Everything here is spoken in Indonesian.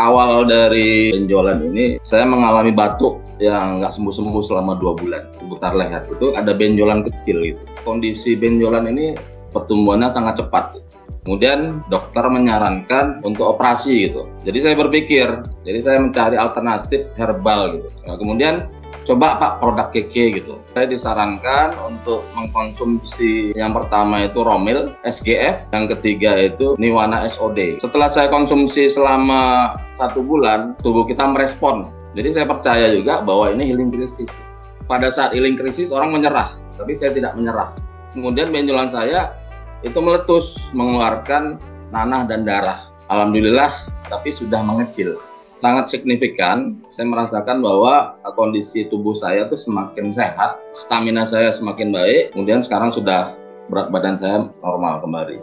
Awal dari benjolan ini, saya mengalami batuk yang nggak sembuh-sembuh selama 2 bulan. Seputar leher itu ada benjolan kecil gitu. Kondisi benjolan ini pertumbuhannya sangat cepat. Kemudian dokter menyarankan untuk operasi gitu. Jadi saya berpikir, saya mencari alternatif herbal gitu. Nah, kemudian coba Pak produk keke gitu. Saya disarankan untuk mengkonsumsi yang pertama itu Romil SGF, yang ketiga itu Niwana SOD. Setelah saya konsumsi selama 1 bulan, tubuh kita merespon. Jadi saya percaya juga bahwa ini healing krisis. Pada saat healing krisis orang menyerah, tapi saya tidak menyerah. Kemudian benjolan saya itu meletus, mengeluarkan nanah dan darah. Alhamdulillah, tapi sudah mengecil. Sangat signifikan, saya merasakan bahwa kondisi tubuh saya tuh semakin sehat, stamina saya semakin baik, kemudian sekarang sudah berat badan saya normal kembali.